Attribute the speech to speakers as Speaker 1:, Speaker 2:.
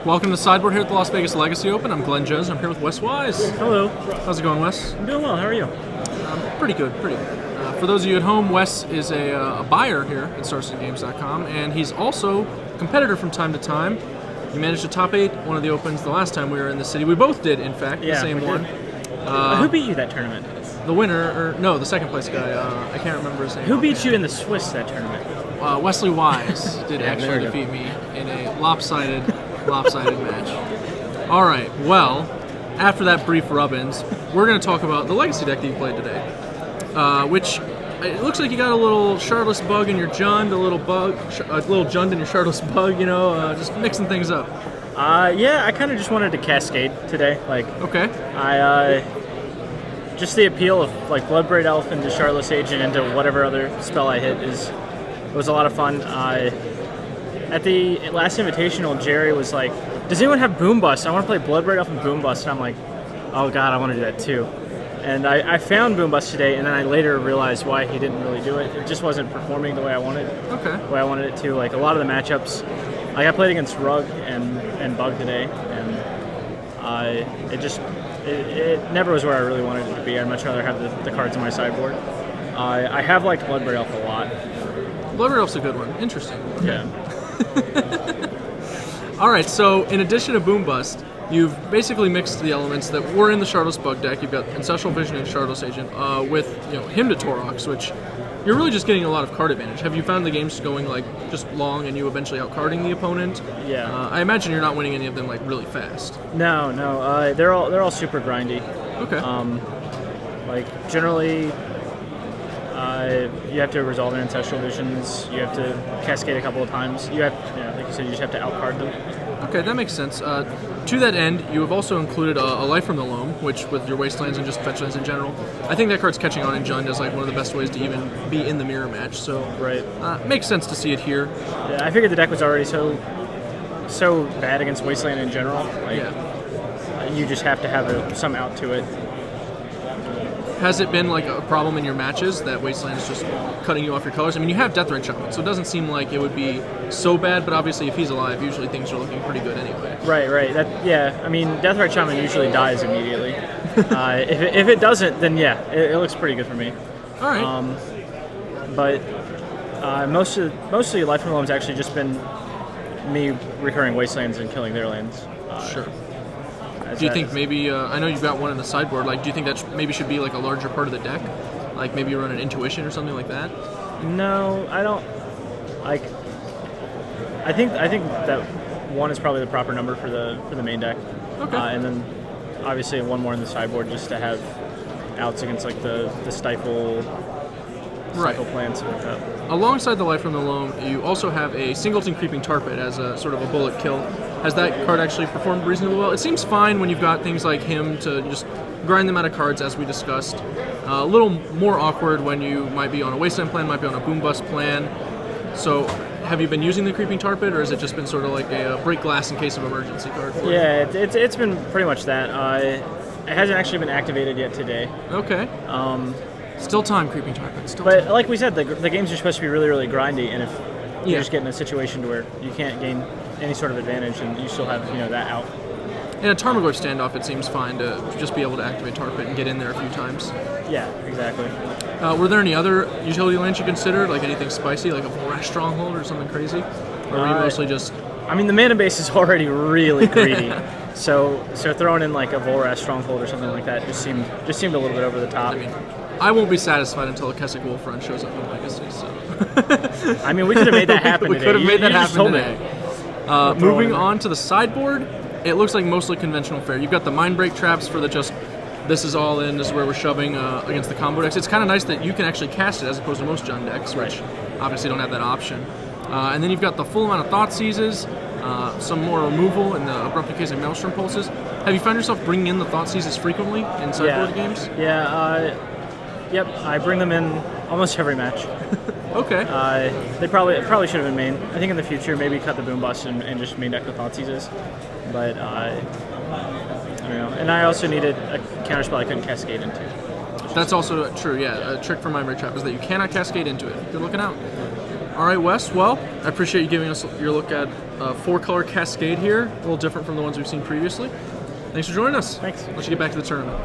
Speaker 1: Welcome to Sideboard here at the Las Vegas Legacy Open. I'm Glenn Jones. I'm here with Wes Wise.
Speaker 2: Hello.
Speaker 1: How's it going, Wes?
Speaker 2: I'm doing well. How are you?
Speaker 1: Pretty good, pretty good. For those of you at home, Wes is a buyer here at StarCityGames.com, and he's also a competitor from time to time. He managed to top 8 one of the opens the last time we were in the city. We both did, in fact, the same one.
Speaker 2: Who beat you that tournament?
Speaker 1: The winner, or no, the second place guy. I can't remember his name.
Speaker 2: Who beat you in the Swiss that tournament?
Speaker 1: Wesley Wise did actually defeat me in a lopsided match. All right, well, after that brief rub-ins, we're going to talk about the Legacy deck that you played today, which it looks like you got a little Shardless Bug in your Jund, a little Jund in your Shardless Bug, just mixing things up.
Speaker 2: Yeah, I kind of just wanted to Cascade today.
Speaker 1: Okay.
Speaker 2: Just the appeal of Bloodbraid Elf into Shardless Agent into whatever other spell I hit was a lot of fun. At the last Invitational, Jerry was like, "Does anyone have Boom Bust? I want to play Bloodbraid Elf and Boom Bust." And I'm like, "Oh God, I want to do that too." And I found Boom Bust today, and then I later realized why he didn't really do it. It just wasn't performing the way I wanted.
Speaker 1: Okay.
Speaker 2: The way I wanted it to. A lot of the matchups, I played against Rug and Bug today, and it never was where I really wanted it to be. I'd much rather have the cards in my sideboard. I have liked Bloodbraid Elf a lot.
Speaker 1: Bloodbraid Elf's a good one. Interesting. Okay.
Speaker 2: Yeah.
Speaker 1: All right, so in addition to Boom Bust, you've basically mixed the elements that were in the Shardless Bug deck. You've got Ancestral Vision and Shardless Agent with Hymn to Torox, which you're really just getting a lot of card advantage. Have you found the games going just long and you eventually outcarding the opponent?
Speaker 2: Yeah.
Speaker 1: I imagine you're not winning any of them really fast.
Speaker 2: No. They're all super grindy.
Speaker 1: Okay.
Speaker 2: Generally, you have to resolve their Ancestral Visions. You have to Cascade a couple of times. You have, like you said, you just have to outcard them.
Speaker 1: Okay, that makes sense. To that end, you have also included a Life from the Loam, which with your Wastelands and just Fetchlands in general, I think that card's catching on in Jund as one of the best ways to even be in the mirror match. So
Speaker 2: right,
Speaker 1: makes sense to see it here.
Speaker 2: Yeah, I figured the deck was already so bad against Wasteland in general. You just have to have some out to it.
Speaker 1: Has it been a problem in your matches that Wasteland is just cutting you off your colors? I mean, you have Deathrite Shaman, so it doesn't seem like it would be so bad, but obviously if he's alive, usually things are looking pretty good anyway.
Speaker 2: Right. Deathrite Shaman usually dies immediately. If it doesn't, then it looks pretty good for me.
Speaker 1: All right.
Speaker 2: Mostly Life from the Loam's actually just been me recurring Wastelands and killing their lands.
Speaker 1: Sure. Do you think maybe, I know you've got one in the sideboard, do you think that maybe should be a larger part of the deck? Maybe you run an Intuition or something like that?
Speaker 2: No, I don't. I think that one is probably the proper number for the main deck.
Speaker 1: Okay.
Speaker 2: And then obviously one more in the sideboard just to have outs against the stifle plants like that.
Speaker 1: Alongside the Life from the Loam, you also have a Singleton Creeping Tarpit as a sort of a bullet kill. Has that card actually performed reasonably well? It seems fine when you've got things like him to just grind them out of cards, as we discussed. A little more awkward when you might be on a Wasteland plan, might be on a Boom Bust plan. So have you been using the Creeping Tarpit, or has it just been sort of a break glass in case of emergency card for you?
Speaker 2: Yeah, it's been pretty much that. It hasn't actually been activated yet today.
Speaker 1: Okay. Still time, Creeping Tarpit.
Speaker 2: But like we said, the games are supposed to be really, really grindy, and if you just get in a situation to where you can't gain any sort of advantage, and you still have that out.
Speaker 1: In a Tarmogoyf standoff, it seems fine to just be able to activate Tarpit and get in there a few times.
Speaker 2: Yeah, exactly.
Speaker 1: Were there any other utility lands you considered, anything spicy, like a Vorash Stronghold or something crazy? Or were you mostly just...
Speaker 2: I mean, the mana base is already really greedy, so throwing in a Vorash Stronghold or something like that just seemed a little bit over the top.
Speaker 1: I mean, I won't be satisfied until a Keswick Wolf run shows up in Legacy, so...
Speaker 2: I mean, we could have made that happen today.
Speaker 1: We could have made that happen today. Moving on to the sideboard, it looks like mostly conventional fare. You've got the Mind Break traps for the this is all in, this is where we're shoving against the combo decks. It's kind of nice that you can actually cast it as opposed to most Jund decks, which obviously don't have that option. And then you've got the full amount of Thought Seizes, some more removal in the Abrupt Decays and Maelstrom Pulses. Have you found yourself bringing in the Thought Seizes frequently in sideboard games?
Speaker 2: Yeah, yep, I bring them in almost every match.
Speaker 1: Okay.
Speaker 2: They probably should have been main. I think in the future maybe cut the Boom Bust and just main deck the Thought Seizes. But I don't know. And I also needed a counterspell I couldn't Cascade into.
Speaker 1: That's also true, yeah. A trick for Mind Break Trap is that you cannot Cascade into it. You're looking out. All right, Wes. Well, I appreciate you giving us your look at 4-color Cascade here. A little different from the ones we've seen previously. Thanks for joining us.
Speaker 2: Thanks.
Speaker 1: Let's get back to the tournament.